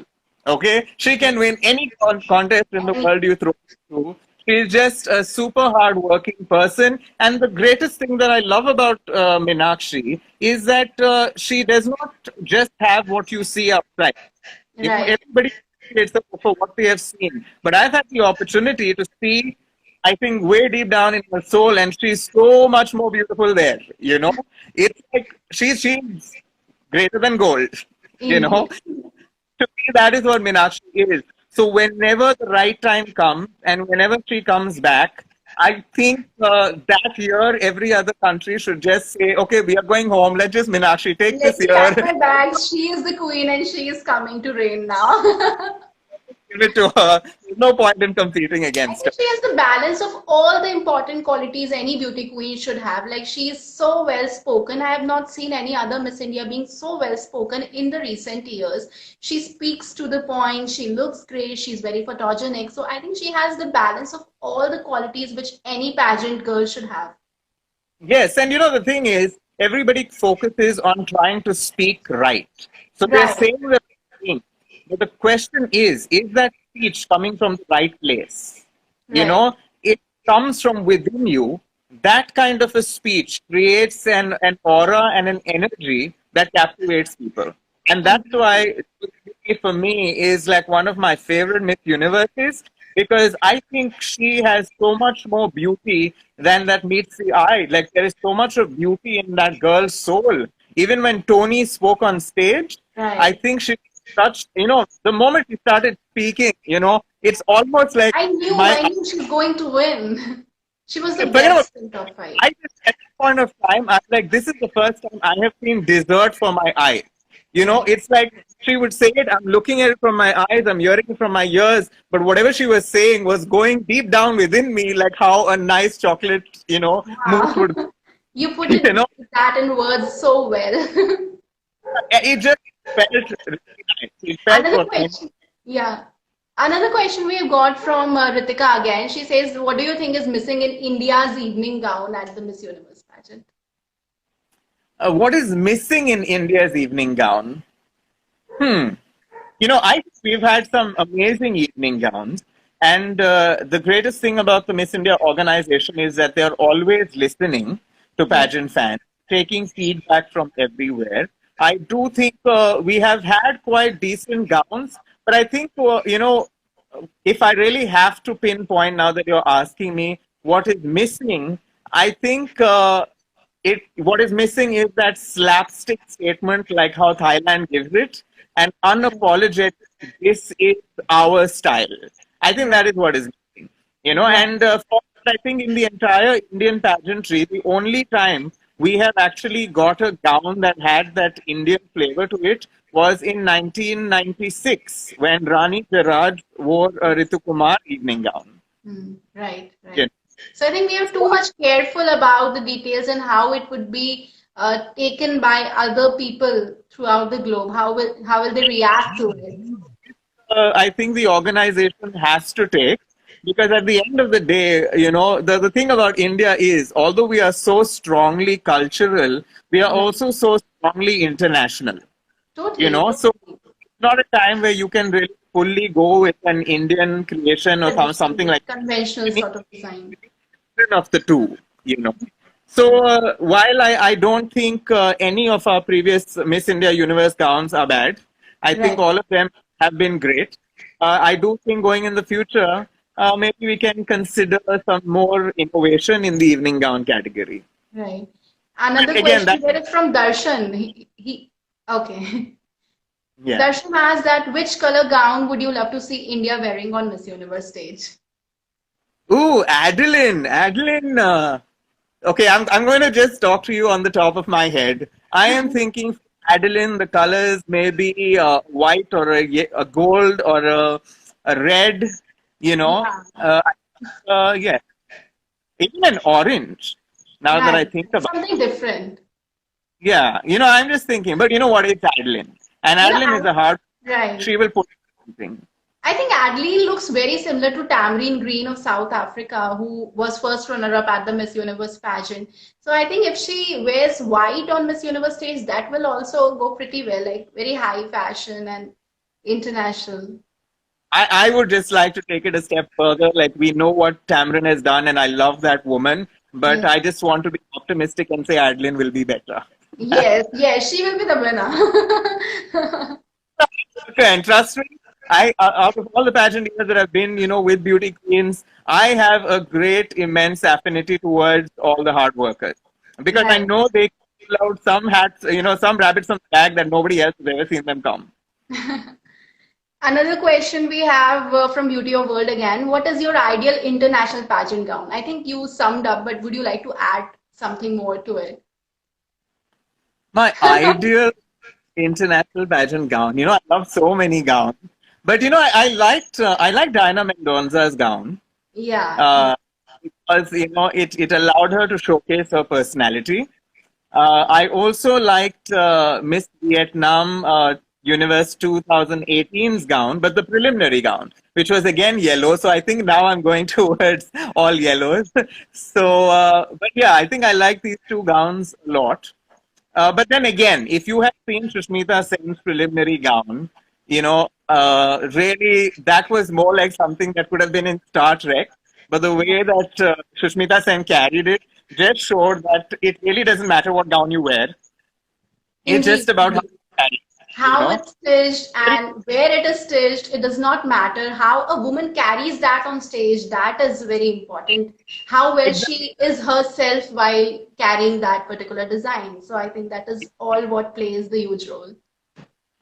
Okay? She can win any contest in the world you throw her to. She's just a super hard-working person. And the greatest thing that I love about Meenakshi is that she does not just have what you see outside. You know, Right. everybody appreciates her for what they have seen. But I've had the opportunity to see, I think, way deep down in her soul, and she's so much more beautiful there. You know, it's like she's greater than gold. You know, Indeed. to me, that is what Meenakshi is. So whenever the right time comes, and whenever she comes back, I think that year every other country should just say, okay, we are going home. Let's just Meenakshi take this Let's year. pack my bags. She is the queen and she is coming to reign now. Give it to her. There's no point in competing I against think her. she has the balance of all the important qualities any beauty queen should have. Like she is so well spoken. I have not seen any other Miss India being so well spoken in the recent years. She speaks to the point. She looks great. She's very photogenic. So I think she has the balance of all the qualities which any pageant girl should have. Yes, and you know the thing is, everybody focuses on trying to speak right. So they're Right. saying the right thing. But the question is that speech coming from the right place? You Right. know, it comes from within you. That kind of a speech creates an aura and an energy that captivates people. And that's why for me is like one of my favorite Miss Universes because I think she has so much more beauty than that meets the eye. Like there is so much of beauty in that girl's soul. Even when Tony spoke on stage, I Right. think she touched, the moment she started speaking, it's almost like I my, knew she's going to win. She was the but best in top five. I just at this point of time, I'm like, this is the first time I have seen dessert for my eye. It's like she would say it, I'm looking at it from my eyes, I'm hearing it from my ears, but whatever she was saying was going deep down within me, like how a nice chocolate, mousse would, Wow. You put you know, that in words so well. it just felt really nice. It felt Another authentic. question. Yeah. Another question we have got from Ritika again. She says, what do you think is missing in India's evening gown at the Miss Universe pageant? What is missing in India's evening gown? Hmm. I think we've had some amazing evening gowns. And the greatest thing about the Miss India organization is that they're always listening to Right. pageant fans, taking feedback from everywhere. I do think we have had quite decent gowns, but I think, if I really have to pinpoint now that you're asking me what is missing, I think what is missing is that slapstick statement like how Thailand gives it and unapologetic, this is our style. I think that is what is missing. Right. And I think in the entire Indian pageantry, the only time we have actually got a gown that had that Indian flavor to it was in 1996 when Rani Jaraj wore a Ritu Kumar evening gown. Right, You right. So I think we are too much careful about the details and how it would be taken by other people throughout the globe. How will they react to it? I think the organization has to take because at the end of the day, the thing about India is although we are so strongly cultural, we are Right. also so strongly international. Totally, So totally. it's not a time where you can really fully go with an Indian creation or something Traditional, like conventional that. sort of design. Of the two. So while I don't think any of our previous Miss India Universe gowns are bad, I think Right, all of them have been great. I do think going in the future, maybe we can consider some more innovation in the evening gown category. right. But Another again, question that there is from Darshan. Okay. yeah. Darshan asks that which color gown would you love to see India wearing on Miss Universe stage? Ooh, Adeline, Adeline. Okay, I'm going to just talk to you on the top of my head. I am thinking Adeline, the colors may be white or a gold or a red, you know. Yeah. Uh, yeah, even an orange. Now that I Right. think about Something different. yeah, I'm just thinking, but what is Adeline? And You know, Adeline is a hard, right. she will put something. I think Adeline looks very similar to Tamreen Green of South Africa, who was first runner-up at the Miss Universe pageant. So I think if she wears white on Miss Universe stage, that will also go pretty well, like very high fashion and international. I would just like to take it a step further. Like we know what Tamron has done, and I love that woman, but Yes, I just want to be optimistic and say Adeline will be better. yes, yes, she will be the winner. And trust me, out of all the pageant years that I've been, with beauty queens, I have a great, immense affinity towards all the hard workers because I Right. know they pull out some hats, some rabbits on the bag that nobody else has ever seen them come. Another question we have from Beauty of World again. What is your ideal international pageant gown? I think you summed up, but would you like to add something more to it? My ideal international pageant gown. I love so many gowns, but I liked Diana Mendonca's gown. Yeah. Uh, because it allowed her to showcase her personality. I also liked Miss Vietnam Universe 2018's gown, but the preliminary gown, which was again yellow. So I think now I'm going towards all yellows. So, but yeah, I think I like these two gowns a lot. But then again, if you have seen Sushmita Sen's preliminary gown, really that was more like something that could have been in Star Trek. But the way that Sushmita Sen carried it just showed that it really doesn't matter what gown you wear. It's just Indeed, about how indeed. you carry it, How it's stitched and where it is stitched, it does not matter. How a woman carries that on stage, that is very important. How well Exactly. she is herself while carrying that particular design. So I think that is all what plays the huge role.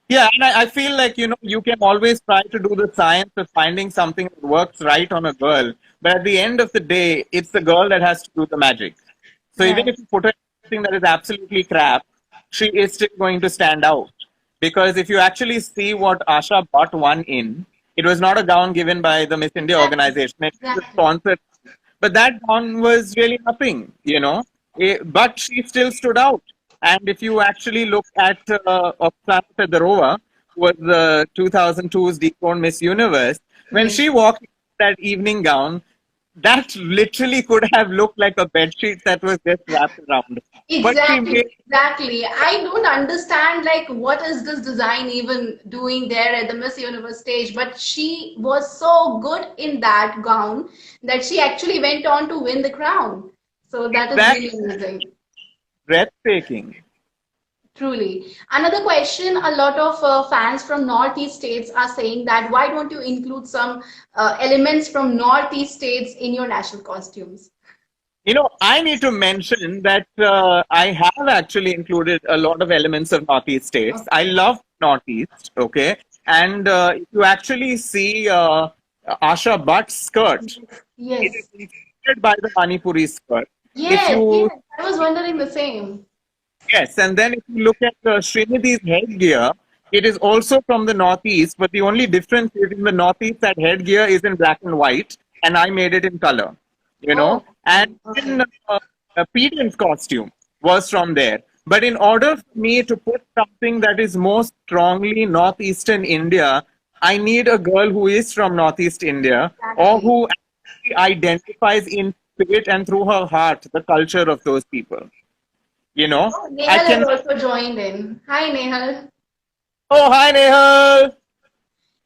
Yeah, and I feel like you can always try to do the science of finding something that works right on a girl, but at the end of the day, it's the girl that has to do the magic. So even Right. if you put her in something that is absolutely crap, she is still going to stand out. Because if you actually see what Asha Bhatt won in, it was not a gown given by the Miss India Exactly. organization, it was a Exactly. sponsored. But that gown was really nothing. But she still stood out. And if you actually look at Oksana Fedorova, who was the 2002's dethroned Miss Universe, when Yes. she walked in that evening gown, that literally could have looked like a bedsheet that was just wrapped around. But she Exactly, made exactly. I don't understand like what is this design even doing there at the Miss Universe stage, but she was so good in that gown that she actually went on to win the crown. So that is that really amazing. breathtaking. Truly. Another question, a lot of fans from Northeast states are saying that why don't you include some elements from Northeast states in your national costumes? I need to mention that I have actually included a lot of elements of Northeast states. I Okay. love Northeast, okay? And if you actually see Asha Bhatt's skirt, it is Yes. inspired by the Manipuri skirt. If Yes, you, yes. I was wondering the same. yes, and then if you look at Srinidhi's headgear, it is also from the Northeast, but the only difference is in the Northeast that headgear is in black and white, and I made it in color. Oh, And okay. Okay. in Peter's costume was from there. But in order for me to put something that is more strongly Northeastern India, I need a girl who is from Northeast India or Exactly. who actually identifies in spirit and through her heart the culture of those people. You know, Oh, I Nehal has can. also joined in. Hi, Nehal. Oh, hi, Nehal.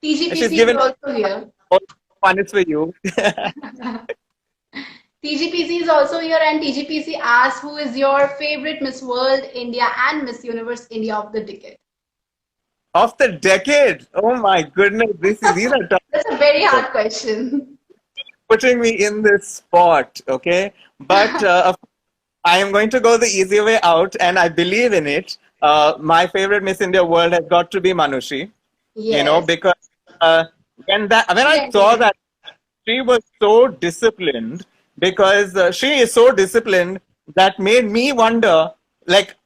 She's TGPC is given also here. all fun is for you. TGPC is also here, and TGPC asks, who is your favorite Miss World India and Miss Universe India of the decade? Of the decade. Oh my goodness, these are tough. That's a very hard question. Putting me in this spot, okay? But I am going to go the easy way out, and I believe in it. My favorite Miss India world has got to be Manushi, Yes. because uh, when I Yes, saw yes. that she was so disciplined, because she is so disciplined that made me wonder, like,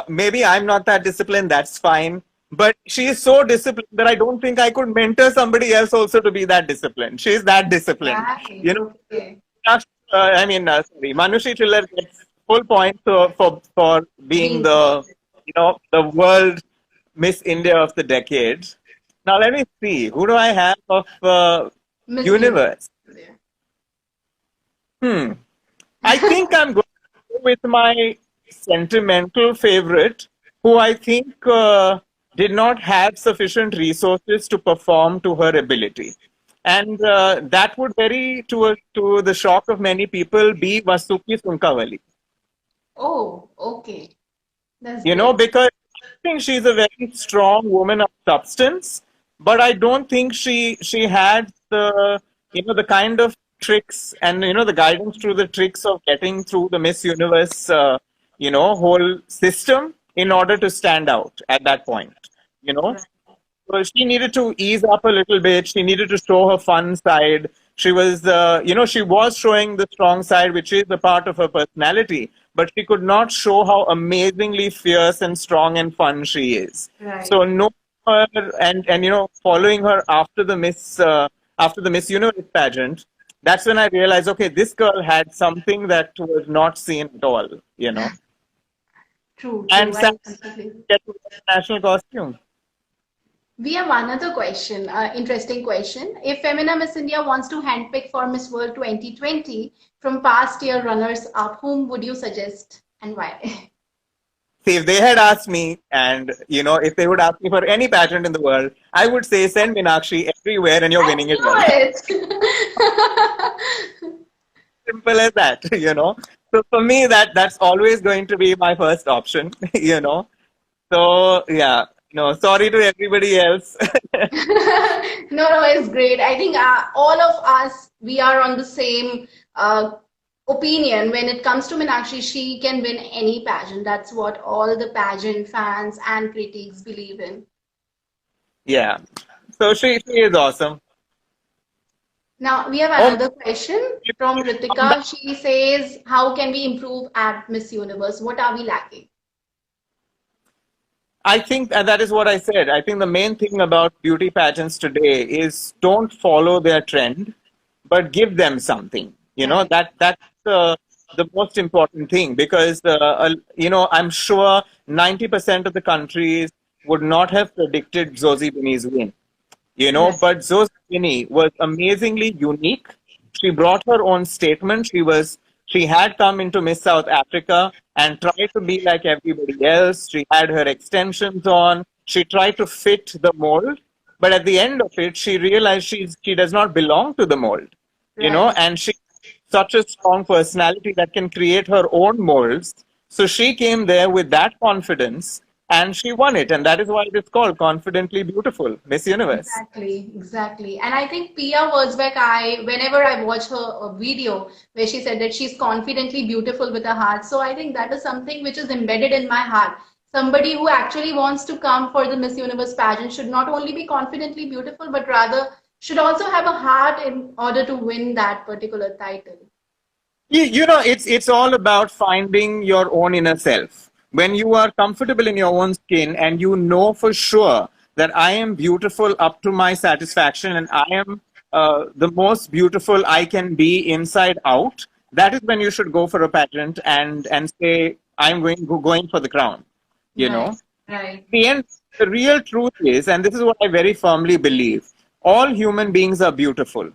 maybe I'm not that disciplined, that's fine. But she is so disciplined that I don't think I could mentor somebody else also to be that disciplined. She is that disciplined. Right. You know, Okay. sorry, Manushi Chillar gets full points for being Being the, selected. the world Miss India of the decade. Now let me see. Who do I have of Miss Universe. universe? Yeah. Hmm. I think I'm going to go with my sentimental favorite, who I think did not have sufficient resources to perform to her ability. And that would very, to the shock of many people, be Vasuki Sunkavali. Oh, okay. That's great. Because I think she's a very strong woman of substance, but I don't think she had the, the kind of tricks and, the guidance through the tricks of getting through the Miss Universe, whole system in order to stand out at that point. You know, Right. so she needed to ease up a little bit. She needed to show her fun side. She was, she was showing the strong side, which is a part of her personality, but she could not show how amazingly fierce and strong and fun she is. So Right. no, her and following her after the Miss Universe pageant, that's when I realized, okay, this girl had something that was not seen at all. True, And true. I sad completely. to get to wear the national costume. We have another question, interesting question. If Femina Miss India wants to handpick for Miss World 2020 from past year runners up, whom would you suggest and why? See, if they had asked me, and if they would ask me for any pageant in the world, I would say send Minakshi everywhere, and you're I winning it knew all. it. Simple as that. So for me, that's always going to be my first option. So yeah, no, sorry to everybody else. No, no, it's great. I think all of us, we are on the same opinion when it comes to Meenakshi. She can win any pageant. That's what all the pageant fans and critics believe in. Yeah. So she is awesome. Now, we have Oh, another question from on that, Ritika. She says, how can we improve at Miss Universe? What are we lacking? I think that is what I said. I think the main thing about beauty pageants today is don't follow their trend, but give them something. Right. That's the most important thing because I'm sure 90% of the countries would not have predicted Zoe Bini's win. Right. But Zosini was amazingly unique. She brought her own statement. She had come into Miss South Africa and tried to be like everybody else. She had her extensions on. She tried to fit the mold, but at the end of it, she realized she does not belong to the mold. Right. And she such a strong personality that can create her own molds. So she came there with that confidence and she won it. And that is why it is called Confidently Beautiful, Miss Universe. Exactly, exactly. And I think Pia Wurzbach, whenever I watch her video where she said that she's confidently beautiful with her heart, so I think that is something which is embedded in my heart. Somebody who actually wants to come for the Miss Universe pageant should not only be confidently beautiful, but rather should also have a heart in order to win that particular title. It's all about finding your own inner self. When you are comfortable in your own skin and you know for sure that I am beautiful up to my satisfaction and I am the most beautiful I can be inside out, that is when you should go for a pageant and say I'm going for the crown. You Right, know, right. the end, the real truth is, and this is what I very firmly believe, all human beings are beautiful.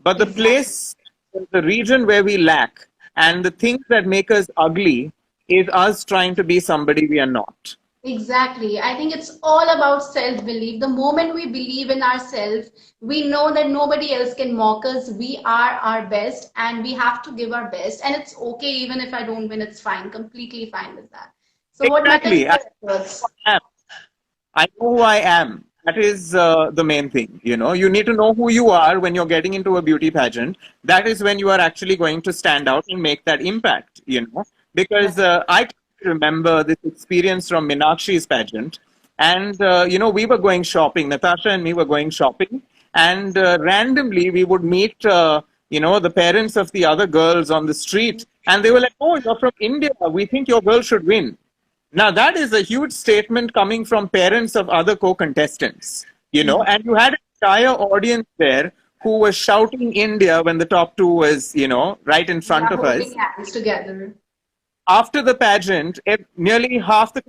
But Exactly. the region where we lack and the things that make us ugly is us trying to be somebody we are not. Exactly. I think it's all about self-belief. The moment we believe in ourselves, we know that nobody else can mock us. We are our best and we have to give our best. And it's okay even if I don't win, it's fine. Completely fine with that. So what matters is Exactly. the efforts. Am. I know who I am. That is the main thing. You need to know who you are when you're getting into a beauty pageant. That is when you are actually going to stand out and make that impact. Because Right. I remember this experience from Minakshi's pageant, and we were going shopping. Natasha and me were going shopping, and randomly we would meet. The parents of the other girls on the street, and they were like, "Oh, you're from India. We think your girl should win." Now, that is a huge statement coming from parents of other co contestants, and you had an entire audience there who was shouting India when the top two was, right in front Yeah, of holding us. hands together. After the pageant, nearly half the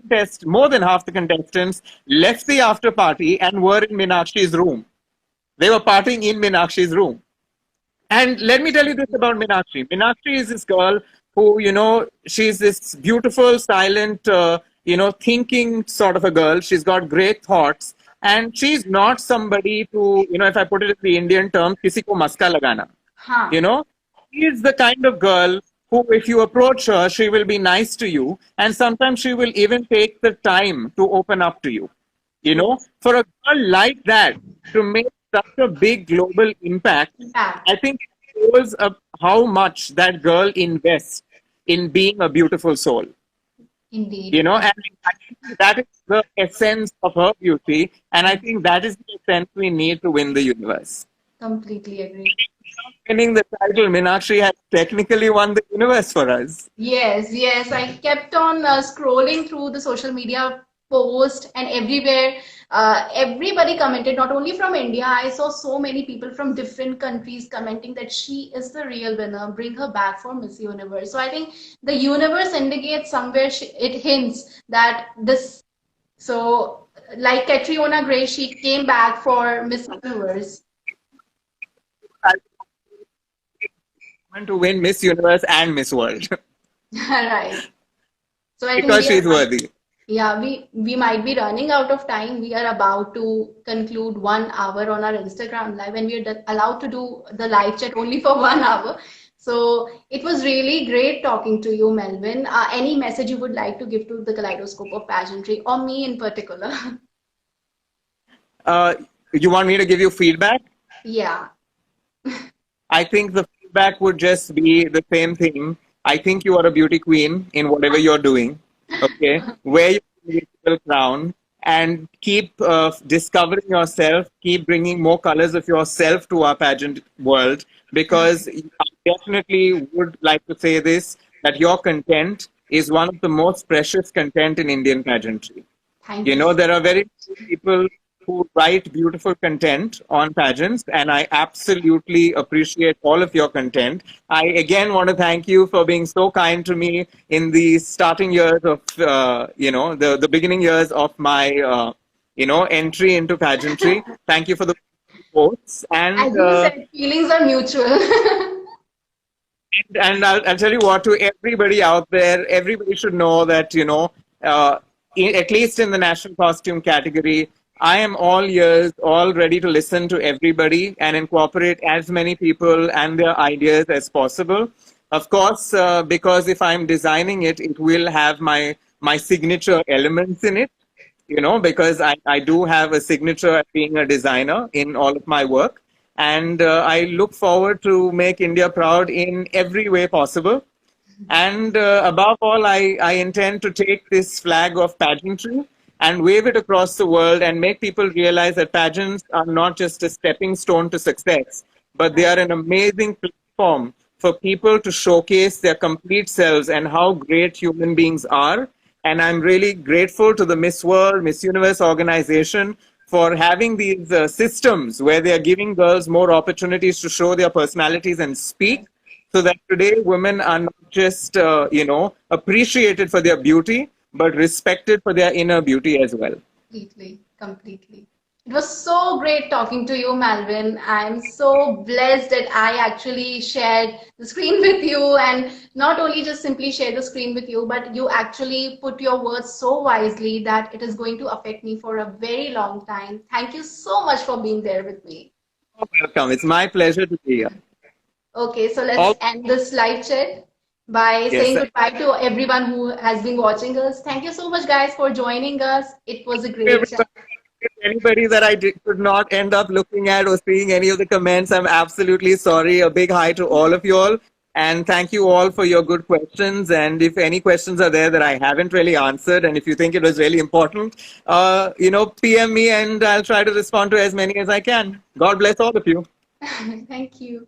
more than half the contestants left the after party and were in Meenakshi's room. They were partying in Meenakshi's room. And let me tell you this about Meenakshi. Meenakshi is this girl who, she's this beautiful, silent, thinking sort of a girl. She's got great thoughts. And she's not somebody who, if I put it in the Indian term, kisi ko maska lagana. Huh. She is the kind of girl who, if you approach her, she will be nice to you. And sometimes she will even take the time to open up to you. For a girl like that to make such a big global impact, I think it shows how much that girl invests in being a beautiful soul. Indeed. And I think that is the essence of her beauty. And I think that is the essence we need to win the universe. Completely agree. Winning the title, Meenakshi has technically won the universe for us. Yes. I kept on scrolling through the social media post, and everywhere everybody commented, not only from India. I saw so many people from different countries commenting that she is the real winner, bring her back for Miss Universe. So I think the universe indicates somewhere, it hints that this, so like Catriona Gray, she came back for Miss Universe. To win Miss Universe and Miss World. Right. So I because think she's worthy. Yeah, we might be running out of time. We are about to conclude 1 hour on our Instagram live, and we are allowed to do the live chat only for 1 hour. So it was really great talking to you, Melvin. Any message you would like to give to the Kaleidoscope of Pageantry, or me in particular? You want me to give you feedback? Yeah. I think the feedback would just be the same thing. I think you are a beauty queen in whatever you're doing. Okay, wear your beautiful crown and keep discovering yourself, keep bringing more colors of yourself to our pageant world, because I definitely would like to say this, that your content is one of the most precious content in Indian pageantry. Thank you. There are very few people who write beautiful content on pageants, and I absolutely appreciate all of your content. I again want to thank you for being so kind to me in the starting years of, the beginning years of my, entry into pageantry. Thank you for the quotes. And as you said, feelings are mutual. and I'll tell you what, to everybody out there, everybody should know that, at least in the national costume category, I am all ears, all ready to listen to everybody and incorporate as many people and their ideas as possible. Of course, because if I'm designing it, it will have my signature elements in it, because I do have a signature being a designer in all of my work. And I look forward to make India proud in every way possible. And above all, I intend to take this flag of pageantry and wave it across the world and make people realize that pageants are not just a stepping stone to success, but they are an amazing platform for people to showcase their complete selves and how great human beings are. And I'm really grateful to the Miss World, Miss Universe organization for having these systems where they are giving girls more opportunities to show their personalities and speak, so that today women are not just, appreciated for their beauty, but respected for their inner beauty as well. Completely. It was so great talking to you, Melvin. I'm so blessed that I actually shared the screen with you, and not only just simply share the screen with you, but you actually put your words so wisely that it is going to affect me for a very long time. Thank you so much for being there with me. Welcome. It's my pleasure to be here. Okay, so let's end this live chat by saying goodbye to everyone who has been watching us. Thank you so much, guys, for joining us. It was a great chat. Anybody that I could not end up looking at or seeing any of the comments, I'm absolutely sorry. A big hi to all of you all. And thank you all for your good questions. And if any questions are there that I haven't really answered, and if you think it was really important, PM me and I'll try to respond to as many as I can. God bless all of you. Thank you.